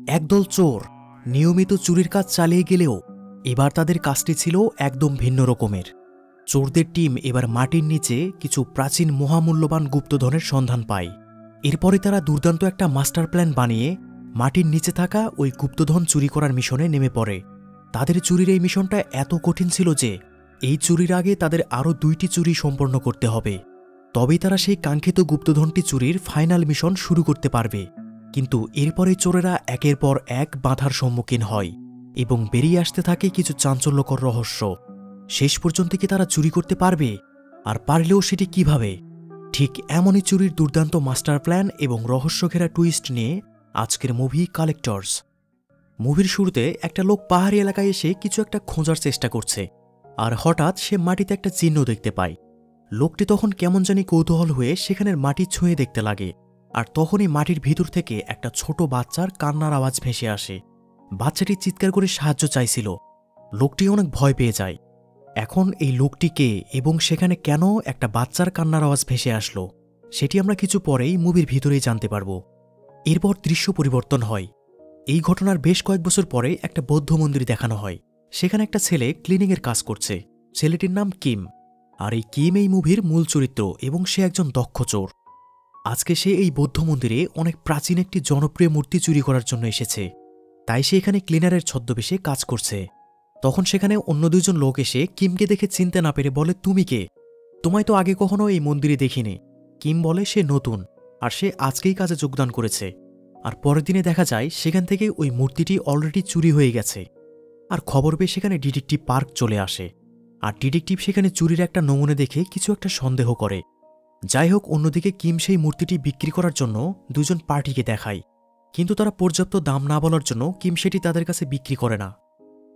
একদল চোর নিয়মিত চুরির কাজ চালিয়ে গেলেও এবার তাদের কাজটি ছিল একদম ভিন্ন রকমের। চোরদের টিম এবার মাটির নিচে কিছু প্রাচীন মহামূল্যবান গুপ্তধনের সন্ধান পায়। এরপরে তারা দুর্দান্ত একটা মাস্টার প্ল্যান বানিয়ে মাটির নিচে থাকা ওই গুপ্তধন চুরি করার মিশনে নেমে পড়ে। তাদের চুরির এই মিশনটা এত কঠিন ছিল যে এই চুরির আগে তাদের আরও 2টি চুরি সম্পন্ন করতে হবে, তবেই তারা সেই কাঙ্ক্ষিত গুপ্তধনটি চুরির ফাইনাল মিশন শুরু করতে পারবে। কিন্তু এরপরে চোরেরা একের পর এক বাধার সম্মুখীন হয় এবং বেরিয়ে আসতে থাকে কিছু চাঞ্চল্যকর রহস্য। শেষ পর্যন্ত কি তারা চুরি করতে পারবে, আর পারলেও সেটি কিভাবে? ঠিক এমনই চুরির দুর্দান্ত মাস্টার প্ল্যান এবং রহস্যঘেরা টুইস্ট নিয়ে আজকের মুভি কালেক্টরস। মুভির শুরুতে একটা লোক পাহাড়ি এলাকায় এসে কিছু একটা খোঁজার চেষ্টা করছে, আর হঠাৎ সে মাটিতে একটা চিহ্ন দেখতে পায়। লোকটি তখন কেমন জানি কৌতূহল হয়ে সেখানের মাটি ছুঁয়ে দেখতে লাগে, আর তখনই মাটির ভিতর থেকে একটা ছোট বাচ্চার কান্নার আওয়াজ ভেসে আসে। বাচ্চাটি চিৎকার করে সাহায্য চাইছিল। লোকটি অনেক ভয় পেয়ে যায়। এখন এই লোকটি কে এবং সেখানে কেন একটা বাচ্চার কান্নার আওয়াজ ভেসে আসলো, সেটি আমরা কিছু পরেই মুভির ভিতরেই জানতে পারব। এরপর দৃশ্য পরিবর্তন হয়। এই ঘটনার বেশ কয়েক বছর পরে একটা বৌদ্ধ মন্দির দেখানো হয়। সেখানে একটা ছেলে ক্লিনিংয়ের কাজ করছে। ছেলেটির নাম কিম, আর এই কিম এই মুভির মূল চরিত্র এবং সে একজন দক্ষ চোর। আজকে সে এই বৌদ্ধ মন্দিরে অনেক প্রাচীন একটি জনপ্রিয় মূর্তি চুরি করার জন্য এসেছে, তাই সে এখানে ক্লিনারের ছদ্মবেশে কাজ করছে। তখন সেখানে অন্য 2জন লোক এসে কিমকে দেখে চিনতে না পেরে বলে, তুমি কে? তোমায় তো আগে কখনো এই মন্দিরে দেখিনি। কিম বলে সে নতুন, আর সে আজকেই কাজে যোগদান করেছে। আর পরের দিনে দেখা যায় সেখান থেকে ওই মূর্তিটি অলরেডি চুরি হয়ে গেছে। আর খবর পেয়ে সেখানে ডিটেকটিভ পার্ক চলে আসে, আর ডিটেকটিভ সেখানে চুরির একটা নমুনা দেখে কিছু একটা সন্দেহ করে। যাই হোক, অন্যদিকে কিম সেই মূর্তিটি বিক্রি করার জন্য 2জন পার্টিকে দেখায়, কিন্তু তারা পর্যাপ্ত দাম না বলার জন্য কিম সেটি তাদের কাছে বিক্রি করে না।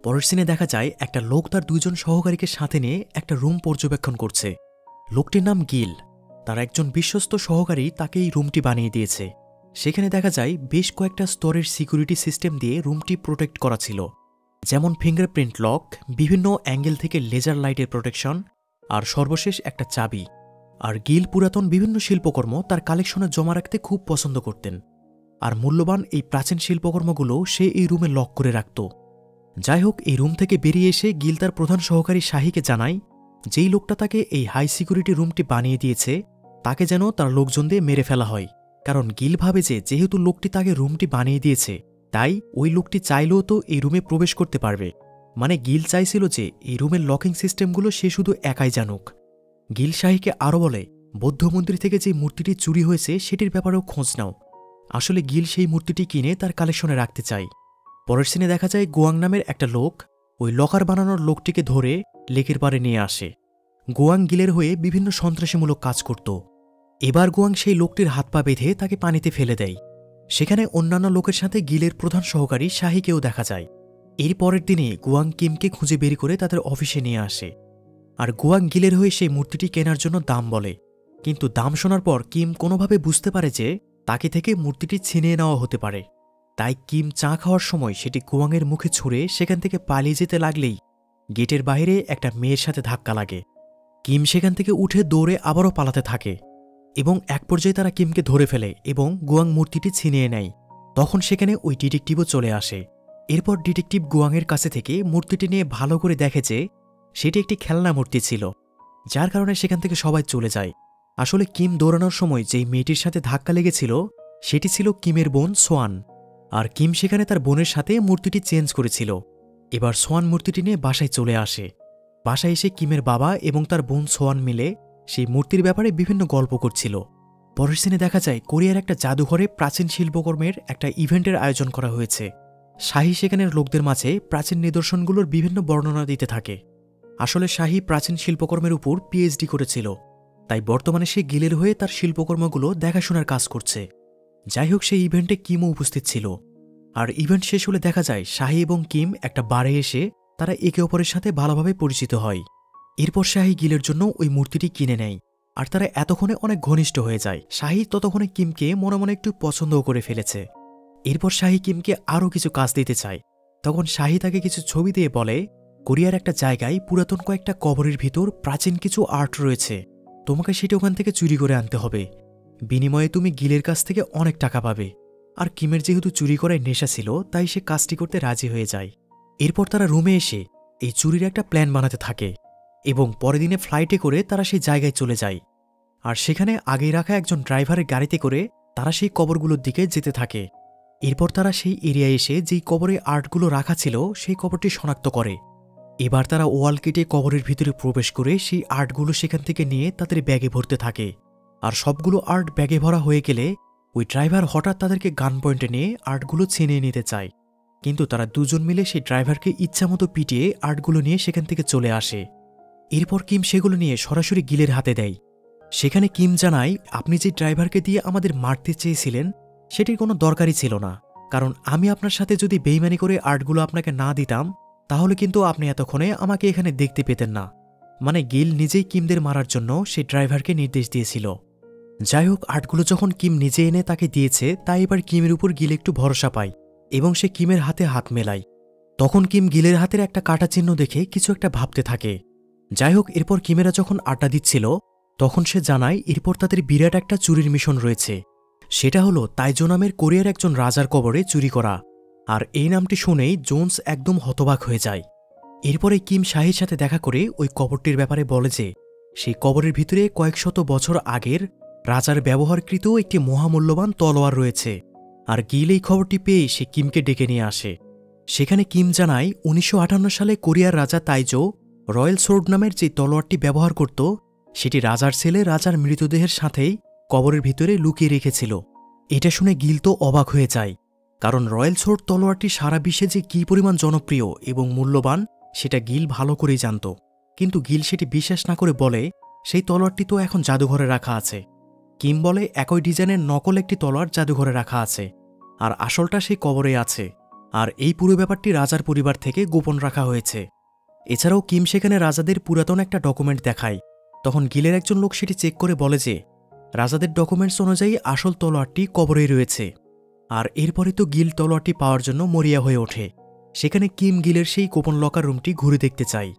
পরের সিনে দেখা যায় একটা লোক তার 2জন সহকারীকে সাথে নিয়ে একটা রুম পর্যবেক্ষণ করছে। লোকটির নাম গিল। তার একজন বিশ্বস্ত সহকারী তাকে এই রুমটি বানিয়ে দিয়েছে। সেখানে দেখা যায় বেশ কয়েকটা স্তরের সিকিউরিটি সিস্টেম দিয়ে রুমটি প্রোটেক্ট করা ছিল, যেমন ফিঙ্গারপ্রিন্ট লক, বিভিন্ন অ্যাঙ্গেল থেকে লেজার লাইটের প্রোটেকশন, আর সর্বশেষ একটা চাবি। আর গিল পুরাতন বিভিন্ন শিল্পকর্ম তার কালেকশনে জমা রাখতে খুব পছন্দ করতেন, আর মূল্যবান এই প্রাচীন শিল্পকর্মগুলো সে এই রুমে লক করে রাখত। যাই হোক, এই রুম থেকে বেরিয়ে এসে গিল তার প্রধান সহকারী শাহিকে জানায় যেই লোকটা তাকে এই হাই সিকিউরিটি রুমটি বানিয়ে দিয়েছে তাকে যেন তার লোকজন দিয়ে মেরে ফেলা হয়। কারণ গিল ভাবে যে যেহেতু লোকটি তাকে রুমটি বানিয়ে দিয়েছে, তাই ওই লোকটি চাইলেও তো এই রুমে প্রবেশ করতে পারবে। মানে গিল চাইছিল যে এই রুমের লকিং সিস্টেমগুলো সে শুধু একাই জানুক। গিল শাহিকে আরও বলে, বৌদ্ধ মন্দির থেকে যে মূর্তিটি চুরি হয়েছে সেটির ব্যাপারেও খোঁজ নাও। আসলে গিল সেই মূর্তিটি কিনে তার কালেকশনে রাখতে চায়। পরের সিনে দেখা যায় গোয়াং নামের একটা লোক ওই লকার বানানোর লোকটিকে ধরে লেকের পাড়ে নিয়ে আসে। গোয়াং গিলের হয়ে বিভিন্ন সন্ত্রাসীমূলক কাজ করত। এবার গোয়াং সেই লোকটির হাত পা বেঁধে তাকে পানিতে ফেলে দেয়। সেখানে অন্যান্য লোকের সাথে গিলের প্রধান সহকারী শাহিকেও দেখা যায়। এর পরের দিনে গোয়াং কিমকে খুঁজে বের করে তাদের অফিসে নিয়ে আসে, আর গোয়াং গিলের হয়ে সেই মূর্তিটি কেনার জন্য দাম বলে। কিন্তু দাম শোনার পর কিম কোনোভাবে বুঝতে পারে যে তাকে থেকে মূর্তিটি ছিনিয়ে নেওয়া হতে পারে। তাই কিম চা খাওয়ার সময় সেটি গোয়াংয়ের মুখে ছুঁড়ে সেখান থেকে পালিয়ে যেতে লাগলেই গেটের বাইরে একটা মেয়ের সাথে ধাক্কা লাগে। কিম সেখান থেকে উঠে দৌড়ে আবারও পালাতে থাকে, এবং এক পর্যায়ে তারা কিমকে ধরে ফেলে এবং গোয়াং মূর্তিটি ছিনিয়ে নেয়। তখন সেখানে ওই ডিটেকটিভও চলে আসে। এরপর ডিটেকটিভ গোয়াংয়ের কাছে থেকে মূর্তিটি নিয়ে ভালো করে দেখে যে সেটি একটি খেলনা মূর্তি ছিল, যার কারণে সেখান থেকে সবাই চলে যায়। আসলে কিম দৌড়ানোর সময় যেই মেয়েটির সাথে ধাক্কা লেগেছিল সেটি ছিল কিমের বোন সোয়ান, আর কিম সেখানে তার বোনের সাথে মূর্তিটি চেঞ্জ করেছিল। এবার সোয়ান মূর্তিটি নিয়ে বাসায় চলে আসে। বাসায় এসে কিমের বাবা এবং তার বোন সোয়ান মিলে সেই মূর্তির ব্যাপারে বিভিন্ন গল্প করছিল। পরের সিনে দেখা যায় কোরিয়ার একটা জাদুঘরে প্রাচীন শিল্পকর্মের একটা ইভেন্টের আয়োজন করা হয়েছে। শাহি সেখানের লোকদের মাঝে প্রাচীন নিদর্শনগুলোর বিভিন্ন বর্ণনা দিতে থাকে। আসলে শাহি প্রাচীন শিল্পকর্মের উপর পিএইচডি করেছিল, তাই বর্তমানে সে গিলের হয়ে তার শিল্পকর্মগুলো দেখাশোনার কাজ করছে। যাই হোক, সেই ইভেন্টে কিমও উপস্থিত ছিল। আর ইভেন্ট শেষ হলে দেখা যায় শাহি এবং কিম একটা বারে এসে তারা একে অপরের সাথে ভালোভাবে পরিচিত হয়। এরপর শাহি গিলের জন্য ওই মূর্তিটি কিনে নেয়, আর তারা এতক্ষণে অনেক ঘনিষ্ঠ হয়ে যায়। শাহি ততক্ষণে কিমকে মনে মনে একটু পছন্দও করে ফেলেছে। এরপর শাহি কিমকে আরও কিছু কাজ দিতে চায়। তখন শাহি তাকে কিছু ছবি দিয়ে বলে, কোরিয়ার একটা জায়গায় পুরাতন কয়েকটা কবরের ভিতর প্রাচীন কিছু আর্ট রয়েছে, তোমাকে সেটা ওখান থেকে চুরি করে আনতে হবে। বিনিময়ে তুমি গিলের কাছ থেকে অনেক টাকা পাবে। আর কিমের যেহেতু চুরি করায় নেশা ছিল তাই সে কাজটি করতে রাজি হয়ে যায়। এরপর তারা রুমে এসে এই চুরির একটা প্ল্যান বানাতে থাকে এবং পরের দিনে ফ্লাইটে করে তারা সেই জায়গায় চলে যায়। আর সেখানে আগেই রাখা একজন ড্রাইভারের গাড়িতে করে তারা সেই কবরগুলোর দিকে যেতে থাকে। এরপর তারা সেই এরিয়ায় এসে যেই কবরে আর্টগুলো রাখা ছিল সেই কবরটি শনাক্ত করে। এবার তারা ওয়াল কেটে কবরের ভিতরে প্রবেশ করে সেই আর্টগুলো সেখান থেকে নিয়ে তাদের ব্যাগে ভরতে থাকে। আর সবগুলো আর্ট ব্যাগে ভরা হয়ে গেলে ওই ড্রাইভার হঠাৎ তাদেরকে গান পয়েন্টে নিয়ে আর্টগুলো ছিনিয়ে নিতে চায়, কিন্তু তারা দুজন মিলে সেই ড্রাইভারকে ইচ্ছামতো পিটিয়ে আর্টগুলো নিয়ে সেখান থেকে চলে আসে। এরপর কিম সেগুলো নিয়ে সরাসরি গিলের হাতে দেয়। সেখানে কিম জানায়, আপনি যে ড্রাইভারকে দিয়ে আমাদের মারতে চেয়েছিলেন সেটির কোনো দরকারই ছিল না, কারণ আমি আপনার সাথে যদি বেইমানি করে আর্টগুলো আপনাকে না দিতাম তাহলে কিন্তু আপনি এতক্ষণে আমাকে এখানে দেখতে পেতেন না। মানে গিল নিজেই কিমদের মারার জন্য সেই ড্রাইভারকে নির্দেশ দিয়েছিল। যাই হোক, আর্টগুলো যখন কিম নিজে এনে তাকে দিয়েছে তাই এবার কিমের উপর গিল একটু ভরসা পায় এবং সে কিমের হাতে হাত মেলায়। তখন কিম গিলের হাতের একটা কাটা চিহ্ন দেখে কিছু একটা ভাবতে থাকে। যাই হোক, এরপর কিমেরা যখন আড্ডা দিচ্ছিল তখন সে জানায় এরপর তাদের বিরাট একটা চুরির মিশন রয়েছে। সেটা হলো তাইজো নামের কোরিয়ার একজন রাজার কবরে চুরি করা। আর এই নামটি শুনেই জোন্স একদম হতবাক হয়ে যায়। এরপরে কিম শাহির সাথে দেখা করে ওই কবরটির ব্যাপারে বলে যে সেই কবরের ভিতরে কয়েক শত বছর আগের রাজার ব্যবহারকৃত একটি মহামূল্যবান তলোয়ার রয়েছে। আর গিল এই খবরটি পেয়ে সে কিমকে ডেকে নিয়ে আসে। সেখানে কিম জানায় 1958 সালে কোরিয়ার রাজা তাইজো রয়্যাল সোর্ড নামের যে তলোয়ারটি ব্যবহার করত সেটি রাজার ছেলে রাজার মৃতদেহের সাথেই কবরের ভিতরে লুকিয়ে রেখেছিল। এটা শুনে গিল তো অবাক হয়ে যায়, কারণ রয়্যাল সোর্ড তলোয়ারটি সারা বিশ্বে যে কী পরিমাণ জনপ্রিয় এবং মূল্যবান সেটা গিল ভালো করেই জানত। কিন্তু গিল সেটি বিশ্বাস না করে বলে সেই তলোয়ারটি তো এখন জাদুঘরে রাখা আছে। কিম বলে একই ডিজাইনের নকল একটি তলোয়ার জাদুঘরে রাখা আছে, আর আসলটা সেই কবরে আছে। আর এই পুরো ব্যাপারটি রাজার পরিবার থেকে গোপন রাখা হয়েছে। এছাড়াও কিম সেখানে রাজাদের পুরাতন একটা ডকুমেন্ট দেখায়। তখন গিলের একজন লোক সেটি চেক করে বলে যে রাজাদের ডকুমেন্টস অনুযায়ী আসল তলোয়ারটি কবরেই রয়েছে। আর এরপরে তো গিল তলোয়ারটি পাওয়ার জন্য মরিয়া হয়ে ওঠে। সেখানে কিম গিলের সেই গোপন লকার রুমটি ঘুরে দেখতে চায়।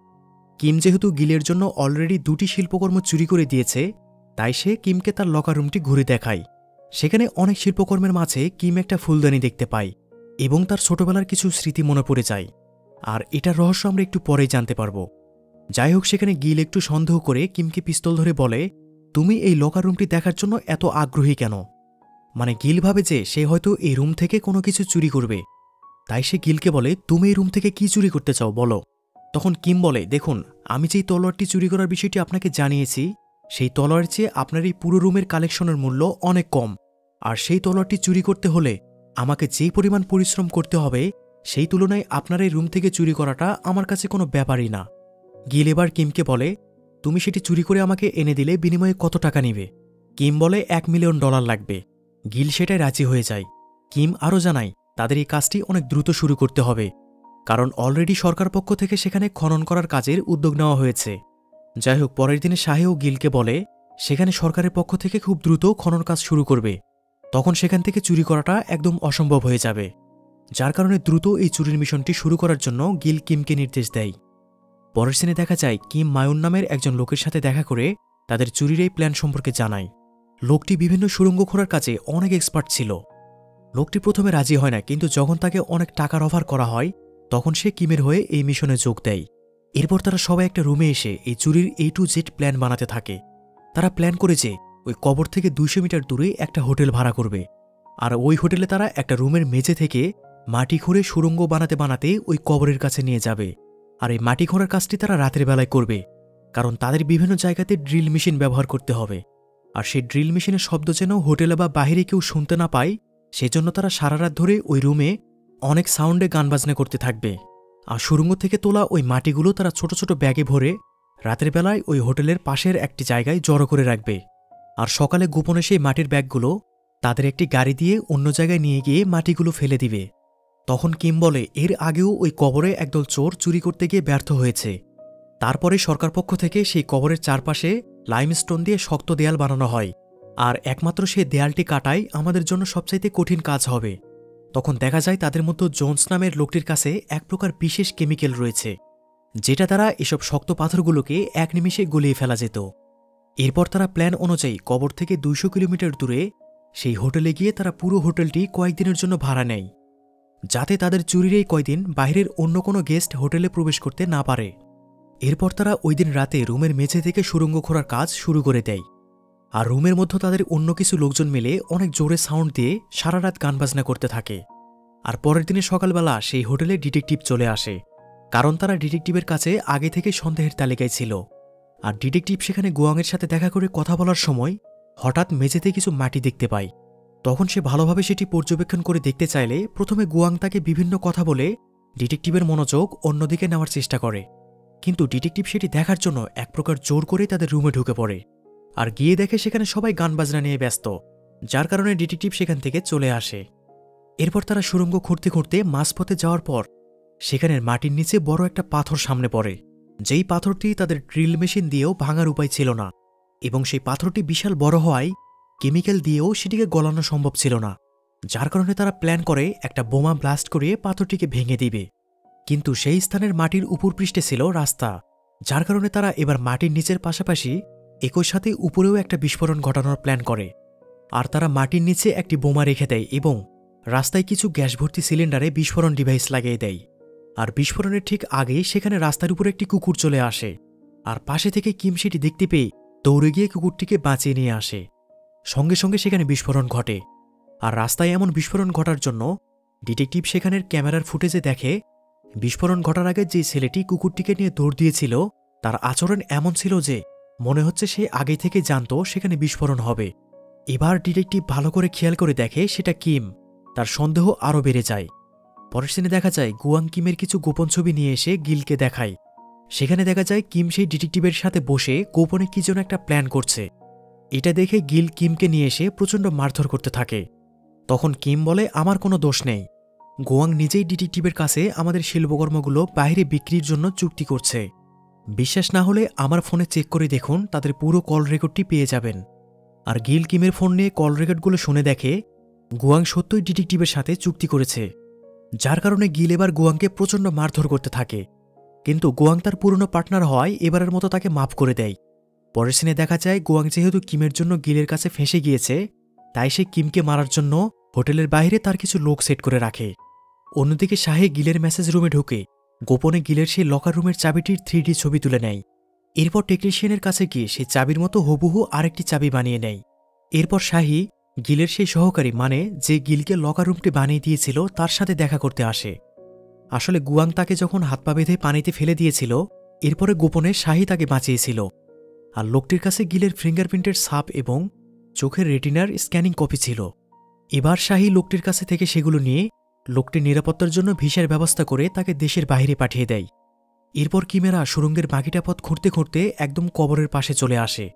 কিম যেহেতু গিলের জন্য অলরেডি 2টি শিল্পকর্ম চুরি করে দিয়েছে তাই সে কিমকে তার লকার রুমটি ঘুরে দেখায়। সেখানে অনেক শিল্পকর্মের মাঝে কিম একটা ফুলদানি দেখতে পায় এবং তার ছোটবেলার কিছু স্মৃতি মনে পড়ে যায়। আর এটার রহস্য আমরা একটু পরেই জানতে পারব। যাই হোক, সেখানে গিল একটু সন্দেহ করে কিমকে পিস্তল ধরে বলে, তুমি এই লকার রুমটি দেখার জন্য এত আগ্রহী কেন? মানে গিল ভাবে যে সে হয়তো এই রুম থেকে কোনো কিছু চুরি করবে, তাই সে গিলকে বলে, তুমি এই রুম থেকে কি চুরি করতে চাও বলো। তখন কিম বলে, দেখুন, আমি যেই তলোয়ারটি চুরি করার বিষয়টি আপনাকে জানিয়েছি সেই তলোয়ারের চেয়ে আপনার এই পুরো রুমের কালেকশনের মূল্য অনেক কম। আর সেই তলোয়ারটি চুরি করতে হলে আমাকে যেই পরিমাণ পরিশ্রম করতে হবে সেই তুলনায় আপনার এই রুম থেকে চুরি করাটা আমার কাছে কোনো ব্যাপারই না। গিল এবার কিমকে বলে, তুমি সেটি চুরি করে আমাকে এনে দিলে বিনিময়ে কত টাকা নিবে? কিম বলে $1 মিলিয়ন লাগবে। গিল সেটাই রাজি হয়ে যায়। কিম আরও জানায় তাদের এই কাজটি অনেক দ্রুত শুরু করতে হবে, কারণ অলরেডি সরকার পক্ষ থেকে সেখানে খনন করার কাজের উদ্যোগ নেওয়া হয়েছে। যাই হোক, পরের দিনে শাহে ও গিলকে বলে সেখানে সরকারের পক্ষ থেকে খুব দ্রুত খনন কাজ শুরু করবে। তখন সেখান থেকে চুরি করাটা একদম অসম্ভব হয়ে যাবে, যার কারণে দ্রুত এই চুরির মিশনটি শুরু করার জন্য গিল কিমকে নির্দেশ দেয়। পরের সিনে দেখা যায় কিম মায়ুন নামের একজন লোকের সাথে দেখা করে তাদের চুরির এই প্ল্যান সম্পর্কে জানায়। লোকটি বিভিন্ন সুড়ঙ্গ খোঁড়ার কাজে অনেক এক্সপার্ট ছিল। লোকটি প্রথমে রাজি হয় না, কিন্তু যখন তাকে অনেক টাকার অফার করা হয় তখন সে কিমের হয়ে এই মিশনে যোগ দেয়। এরপর তারা সবাই একটা রুমে এসে এই চুরির A to Z প্ল্যান বানাতে থাকে। তারা প্ল্যান করে যে ওই কবর থেকে 200 মিটার দূরে একটা হোটেল ভাড়া করবে, আর ওই হোটেলে তারা একটা রুমের মেঝে থেকে মাটি খুঁড়ে সুড়ঙ্গ বানাতে বানাতে ওই কবরের কাছে নিয়ে যাবে। আর এই মাটি খোঁড়ার কাজটি তারা রাতের বেলায় করবে, কারণ তাদের বিভিন্ন জায়গাতে ড্রিল মেশিন ব্যবহার করতে হবে। আর সেই ড্রিল মেশিনের শব্দ যেন হোটেলে বা বাহিরে কেউ শুনতে না পায়, সেজন্য তারা সারা রাত ধরে ওই রুমে অনেক সাউন্ডে গান বাজনা করতে থাকবে। আর সুড়ঙ্গ থেকে তোলা ওই মাটিগুলো তারা ছোট ছোট ব্যাগে ভরে রাতের বেলায় ওই হোটেলের পাশের একটি জায়গায় জড়ো করে রাখবে। আর সকালে গোপনে সেই মাটির ব্যাগগুলো তাদের একটি গাড়ি দিয়ে অন্য জায়গায় নিয়ে গিয়ে মাটিগুলো ফেলে দিবে। তখন কিম বলে এর আগেও ওই কবরে একদল চোর চুরি করতে গিয়ে ব্যর্থ হয়েছে। তারপরে সরকার পক্ষ থেকে সেই কবরের চারপাশে লাইমস্টোন দিয়ে শক্ত দেয়াল বানানো হয়, আর একমাত্র সেই দেয়ালটি কাটাই আমাদের জন্য সবচাইতে কঠিন কাজ হবে। তখন দেখা যায় তাদের মধ্যে জোন্স নামের লোকটির কাছে এক প্রকার বিশেষ কেমিক্যাল রয়েছে, যেটা দ্বারা এসব শক্ত পাথরগুলোকে এক নিমেষে গলিয়ে ফেলা যেত। এরপর তারা প্ল্যান অনুযায়ী কবর থেকে 200 কিলোমিটার দূরে সেই হোটেলে গিয়ে তারা পুরো হোটেলটি কয়েকদিনের জন্য ভাড়া নেয়, যাতে তাদের চুরির এই কয়দিন বাইরের অন্য কোনো গেস্ট হোটেলে প্রবেশ করতে না পারে। এরপর তারা ওই দিন রাতে রুমের মেঝে থেকে সুড়ঙ্গ খোঁড়ার কাজ শুরু করে দেয়। আর রুমের মধ্যে তাদের অন্য কিছু লোকজন মিলে অনেক জোরে সাউন্ড দিয়ে সারা রাত গান বাজনা করতে থাকে। আর পরের দিনে সকালবেলা সেই হোটেলে ডিটেকটিভ চলে আসে, কারণ তারা ডিটেকটিভের কাছে আগে থেকে সন্দেহের তালিকায় ছিল। আর ডিটেকটিভ সেখানে গুয়াংয়ের সাথে দেখা করে কথা বলার সময় হঠাৎ মেঝেতে কিছু মাটি দেখতে পায়। তখন সে ভালোভাবে সেটি পর্যবেক্ষণ করে দেখতে চাইলে প্রথমে গুয়াং তাকে বিভিন্ন কথা বলে ডিটেকটিভের মনোযোগ অন্যদিকে নেওয়ার চেষ্টা করে, কিন্তু ডিটেকটিভ সেটি দেখার জন্য এক প্রকার জোর করে তাদের রুমে ঢুকে পড়ে। আর গিয়ে দেখে সেখানে সবাই গান বাজনা নিয়ে ব্যস্ত, যার কারণে ডিটেকটিভ সেখান থেকে চলে আসে। এরপর তারা সুড়ঙ্গ খুঁড়তে খুঁড়তে মাঝপথে যাওয়ার পর সেখানের মাটির নিচে বড় একটা পাথর সামনে পড়ে, যেই পাথরটি তাদের ড্রিল মেশিন দিয়েও ভাঙার উপায় ছিল না, এবং সেই পাথরটি বিশাল বড় হওয়ায় কেমিক্যাল দিয়েও সেটিকে গলানো সম্ভব ছিল না। যার কারণে তারা প্ল্যান করে একটা বোমা ব্লাস্ট করে পাথরটিকে ভেঙে দিবে। কিন্তু সেই স্থানের মাটির উপরপৃষ্ঠে ছিল রাস্তা, যার কারণে তারা এবার মাটির নিচের পাশাপাশি একই সাথে উপরেও একটা বিস্ফোরণ ঘটানোর প্ল্যান করে। আর তারা মাটির নিচে একটি বোমা রেখে দেয় এবং রাস্তায় কিছু গ্যাস ভর্তি সিলিন্ডারে বিস্ফোরণ ডিভাইস লাগিয়ে দেয়। আর বিস্ফোরণের ঠিক আগে সেখানে রাস্তার উপর একটি কুকুর চলে আসে, আর পাশে থেকে কিম সেটি দেখতে পেয়ে দৌড়ে গিয়ে কুকুরটিকে বাঁচিয়ে নিয়ে আসে। সঙ্গে সঙ্গে সেখানে বিস্ফোরণ ঘটে। আর রাস্তায় এমন বিস্ফোরণ ঘটার জন্য ডিটেকটিভ সেখানের ক্যামেরার ফুটেজে দেখে বিস্ফোরণ ঘটার আগে যে ছেলেটি কুকুরটিকে নিয়ে দৌড় দিয়েছিল তার আচরণ এমন ছিল যে মনে হচ্ছে সে আগে থেকে জানতো সেখানে বিস্ফোরণ হবে। এবার ডিটেকটিভ ভালো করে খেয়াল করে দেখে সেটা কিম। তার সন্দেহ আরও বেড়ে যায়। পরের সিনে দেখা যায় গুয়াং কিমের কিছু গোপন ছবি নিয়ে এসে গিলকে দেখায়। সেখানে দেখা যায় কিম সেই ডিটেকটিভের সাথে বসে গোপনে কি যেন একটা প্ল্যান করছে। এটা দেখে গিল কিমকে নিয়ে এসে প্রচণ্ড মারধর করতে থাকে। তখন কিম বলে, আমার কোনো দোষ নেই, গুয়াং নিজেই ডিটেকটিভের কাছে আমাদের শিল্পকর্মগুলো বাইরে বিক্রির জন্য চুক্তি করছে। বিশ্বাস না হলে আমার ফোনে চেক করে দেখুন, তাদের পুরো কল রেকর্ডটি পেয়ে যাবেন। আর গিল কিমের ফোন নিয়ে কল রেকর্ডগুলো শুনে দেখে গুয়াং সত্যই ডিটেকটিভের সাথে চুক্তি করেছে, যার কারণে গিল এবার গুয়াংকে প্রচণ্ড মারধর করতে থাকে। কিন্তু গুয়াং তার পুরনো পার্টনার হওয়ায় এবারের মতো তাকে মাফ করে দেয়। পরের সিনে দেখা যায় গুয়াং যেহেতু কিমের জন্য গিলের কাছে ফেঁসে গিয়েছে, তাই সে কিমকে মারার জন্য হোটেলের বাইরে তার কিছু লোক সেট করে রাখে। অন্যদিকে শাহে গিলের মেসেজ রুমে ঢুকে গোপনে গিলের সেই লকার রুমের চাবিটির 3D ছবি তুলে নেয়। এরপর টেকনিশিয়ানের কাছে গিয়ে সেই চাবির মতো হুবহু আরেকটি চাবি বানিয়ে নেয়। এরপর শাহি গিলের সেই সহকারী মানে যে গিলকে লকার রুমটি বানিয়ে দিয়েছিল তার সাথে দেখা করতে আসে। আসলে গুয়াং তাকে যখন হাত পা বেঁধে পানিতে ফেলে দিয়েছিল, এরপরে গোপনে শাহি তাকে বাঁচিয়েছিল। আর লোকটির কাছে গিলের ফিঙ্গারপ্রিন্টের ছাপ এবং চোখের রেটিনার স্ক্যানিং কপি ছিল। এবার শাহি লোকটির কাছে থেকে সেগুলো নিয়ে লোকটির নিরাপত্তার জন্য ভিসার ব্যবস্থা করে তাকে দেশের বাইরে পাঠিয়ে দেয়। এরপর কিমেরা সুড়ঙ্গের বাকিটা পথ খুঁড়তে খুঁড়তে একদম কবরের পাশে চলে আসে।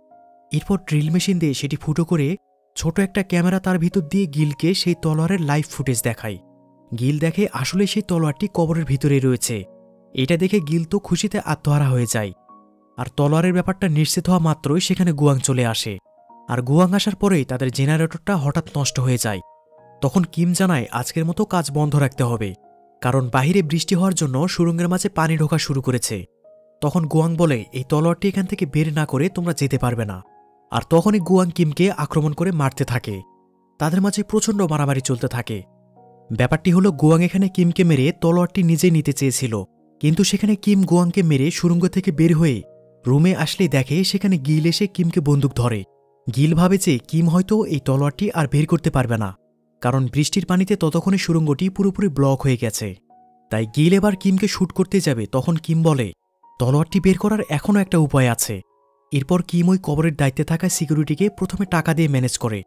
এরপর ড্রিল মেশিন দিয়ে সেটি ফুটো করে ছোট একটা ক্যামেরা তার ভিতর দিয়ে গিলকে সেই তলোয়ারের লাইভ ফুটেজ দেখায়। গিল দেখে আসলে সেই তলোয়ারটি কবরের ভিতরেই রয়েছে। এটা দেখে গিল তো খুশিতে আত্মহারা হয়ে যায়। আর তলোয়ারের ব্যাপারটা নিশ্চিত হওয়া মাত্রই সেখানে গুয়াং চলে আসে। আর গুয়াং আসার পরেই তাদের জেনারেটরটা হঠাৎ নষ্ট হয়ে যায়। তখন কিম জানায় আজকের মতো কাজ বন্ধ রাখতে হবে, কারণ বাহিরে বৃষ্টি হওয়ার জন্য সুড়ঙ্গের মাঝে পানি ঢোকা শুরু করেছে। তখন গুয়াং বলে, এই তলোয়ারটি এখান থেকে বের না করে তোমরা যেতে পারবে না। আর তখনই গুয়াং কিমকে আক্রমণ করে মারতে থাকে। তাদের মাঝে প্রচণ্ড মারামারি চলতে থাকে। ব্যাপারটি হলো গুয়াং এখানে কিমকে মেরে তলোয়ারটি নিজে নিতে চেয়েছিল, কিন্তু সেখানে কিম গুয়াংকে মেরে সুড়ঙ্গ থেকে বের হয়ে রুমে আসলেই দেখে সেখানে গিল এসে কিমকে বন্দুক ধরে। গিল ভাবে যে কিম হয়তো এই তলোয়ারটি আর বের করতে পারবে না, কারণ বৃষ্টির পানিতে ততক্ষণে সুড়ঙ্গটি পুরোপুরি ব্লক হয়ে গেছে। তাই গিল এবার কিমকে শ্যুট করতে যাবে, তখন কিম বলে তলোয়ারটি বের করার এখনও একটা উপায় আছে। এরপর কিম ওই কবরের দায়িত্বে থাকা সিকিউরিটিকে প্রথমে টাকা দিয়ে ম্যানেজ করে।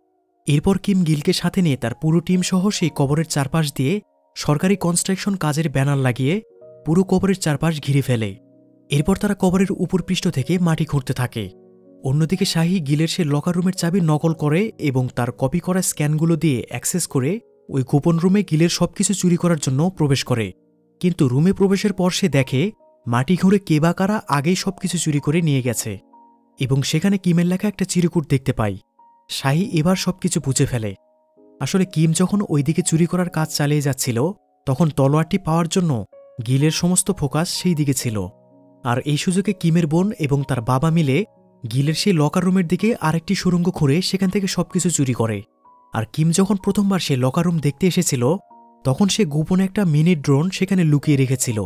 এরপর কিম গিলকে সাথে নিয়ে তার পুরো টিম সহ সেই কবরের চারপাশ দিয়ে সরকারি কনস্ট্রাকশন কাজের ব্যানার লাগিয়ে পুরো কবরের চারপাশ ঘিরে ফেলে। এরপর তারা কবরের উপরপৃষ্ঠ থেকে মাটি খুঁড়তে থাকে। অন্যদিকে শাহি গিলের সে লকার রুমের চাবি নকল করে এবং তার কপি করা স্ক্যানগুলো দিয়ে অ্যাক্সেস করে ওই গোপন রুমে গিলের সবকিছু চুরি করার জন্য প্রবেশ করে। কিন্তু রুমে প্রবেশের পর সে দেখে মাটি খুঁড়ে কে বা কারা আগেই সবকিছু চুরি করে নিয়ে গেছে, এবং সেখানে কিমের লেখা একটা চিরকুট দেখতে পাই। শাহি এবার সবকিছু বুঝে ফেলে। আসলে কিম যখন ওইদিকে চুরি করার কাজ চালিয়ে যাচ্ছিল, তখন তলোয়ারটি পাওয়ার জন্য গিলের সমস্ত ফোকাস সেই দিকে ছিল। আর এই সুযোগে কিমের বোন এবং তার বাবা মিলে গিলের সেই লকার রুমের দিকে আরেকটি সুড়ঙ্গ খুঁড়ে সেখান থেকে সবকিছু চুরি করে। আর কিম যখন প্রথমবার সে লকার রুম দেখতে এসেছিল তখন সে গোপনে একটা মিনি ড্রোন সেখানে লুকিয়ে রেখেছিল।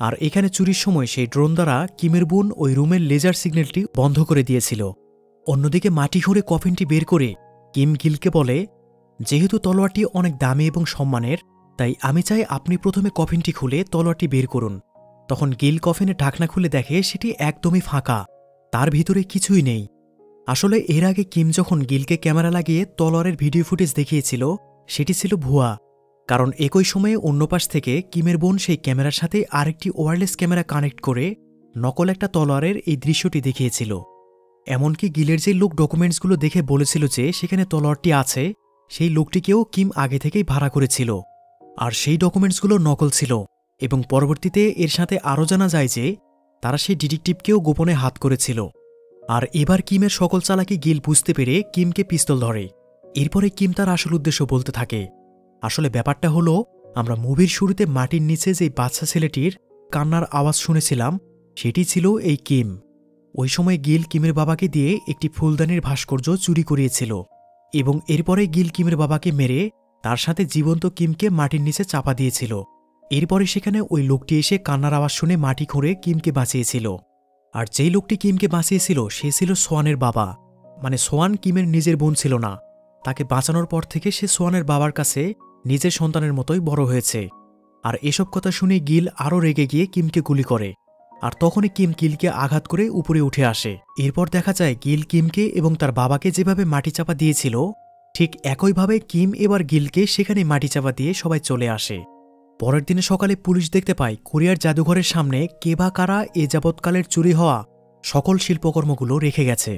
আর এখানে চুরির সময় সেই ড্রোন দ্বারা কিমের বোন ওই রুমের লেজার সিগন্যালটি বন্ধ করে দিয়েছিল। অন্যদিকে মাটি খুঁড়ে কফিনটি বের করে কিম গিলকে বলে, যেহেতু তলোয়ারটি অনেক দামি এবং সম্মানের, তাই আমি চাই আপনি প্রথমে কফিনটি খুলে তলোয়ারটি বের করুন। তখন গিল কফিনে ঢাকনা খুলে দেখে সেটি একদমই ফাঁকা, তার ভিতরে কিছুই নেই। আসলে এর আগে কিম যখন গিলকে ক্যামেরা লাগিয়ে তলোয়ারের ভিডিও ফুটেজ দেখিয়েছিল সেটি ছিল ভুয়া, কারণ একই সময়ে অন্য পাশ থেকে কিমের বোন সেই ক্যামেরার সাথে আরেকটি ওয়্যারলেস ক্যামেরা কানেক্ট করে নকল একটা তলোয়ারের এই দৃশ্যটি দেখিয়েছিল। এমনকি গিলের যে লোক ডকুমেন্টসগুলো দেখে বলেছিল যে সেখানে তলোয়ারটি আছে, সেই লোকটিকেও কিম আগে থেকেই ভাড়া করেছিল। আর সেই ডকুমেন্টসগুলো নকল ছিল এবং পরবর্তীতে এর সাথে আরও জানা যায় যে তারা সেই ডিটেকটিভকেও গোপনে হাত করেছিল। আর এবার কিমের সকল চালাকি গিল বুঝতে পেরে কিমকে পিস্তল ধরে। এরপরে কিম তার আসল উদ্দেশ্য বলতে থাকে। আসলে ব্যাপারটা হলো, আমরা মুভির শুরুতে মাটির নিচে যে বাচ্চা ছেলেটির কান্নার আওয়াজ শুনেছিলাম সেটি ছিল এই কিম। ওই সময় গিল কিমের বাবাকে দিয়ে একটি ফুলদানির ভাস্কর্য চুরি করিয়েছিল এবং এরপরে গিল কিমের বাবাকে মেরে তার সাথে জীবন্ত কিমকে মাটির নিচে চাপা দিয়েছিল। এরপরে সেখানে ওই লোকটি এসে কান্নার আওয়াজ শুনে মাটি খুঁড়ে কিমকে বাঁচিয়েছিল। আর যেই লোকটি কিমকে বাঁচিয়েছিল সে ছিল সোয়ানের বাবা, মানে সোয়ান কিমের নিজের বোন ছিল না। তাকে বাঁচানোর পর থেকে সে সোয়ানের বাবার কাছে নিজের সন্তানের মতোই বড় হয়েছে। আর এসব কথা শুনে গিল আরও রেগে গিয়ে কিমকে গুলি করে। আর তখনই কিম গিলকে আঘাত করে উপরে উঠে আসে। এরপর দেখা যায় গিল কিমকে এবং তার বাবাকে যেভাবে মাটি চাপা দিয়েছিল ঠিক একইভাবে কিম এবার গিলকে সেখানে মাটি চাপা দিয়ে সবাই চলে আসে। পরের দিনে সকালে পুলিশ দেখতে পায় কোরিয়ার জাদুঘরের সামনে কে বা কারা এ যাবৎকালের চুরি হওয়া সকল শিল্পকর্মগুলো রেখে গেছে।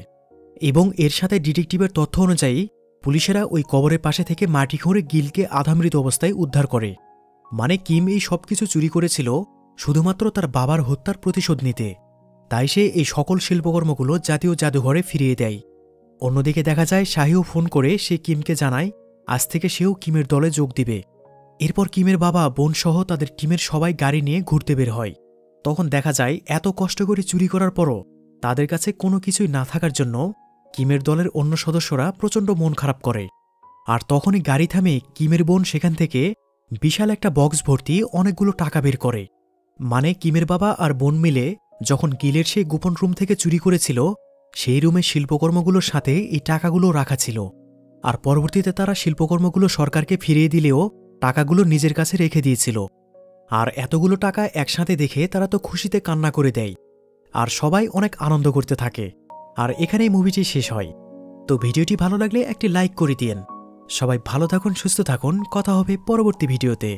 এবং এর সাথে ডিটেকটিভের তথ্য অনুযায়ী পুলিশেরা ওই কবরের পাশে থেকে মাটি খুঁড়ে গিলকে আধামৃত অবস্থায় উদ্ধার করে। মানে কিম এই সবকিছু চুরি করেছিল শুধুমাত্র তার বাবার হত্যার প্রতিশোধ নিতে। তাই সে এই সকল শিল্পকর্মগুলো জাতীয় জাদুঘরে ফিরিয়ে দেয়। অন্যদিকে দেখা যায় শাহিও ফোন করে সে কিমকে জানায় আজ থেকে সেও কিমের দলে যোগ দিবে। এরপর কিমের বাবা বোন সহ তাদের টিমের সবাই গাড়ি নিয়ে ঘুরতে বের হয়। তখন দেখা যায় এত কষ্ট করে চুরি করার পরও তাদের কাছে কোনো কিছুই না থাকার জন্য কিমের দলের অন্য সদস্যরা প্রচণ্ড মন খারাপ করে। আর তখনই গাড়ি থামে কিমের বোন সেখান থেকে বিশাল একটা বক্স ভর্তি অনেকগুলো টাকা বের করে। মানে কিমের বাবা আর বোন মিলে যখন গিলের সেই গোপন রুম থেকে চুরি করেছিল সেই রুমের শিল্পকর্মগুলোর সাথে এই টাকাগুলো রাখা ছিল। আর পরবর্তীতে তারা শিল্পকর্মগুলো সরকারকে ফিরিয়ে দিলেও টাকাগুলো নিজের কাছে রেখে দিয়েছিল। আর এতগুলো টাকা একসাথে দেখে তারা তো খুশিতে কান্না করে দেয় আর সবাই অনেক আনন্দ করতে থাকে। আর এখানেই মুভিটি শেষ হয়। তো ভিডিওটি ভালো লাগলে একটি লাইক করে দিন। সবাই ভালো থাকুন, সুস্থ থাকুন, কথা হবে পরবর্তী ভিডিওতে।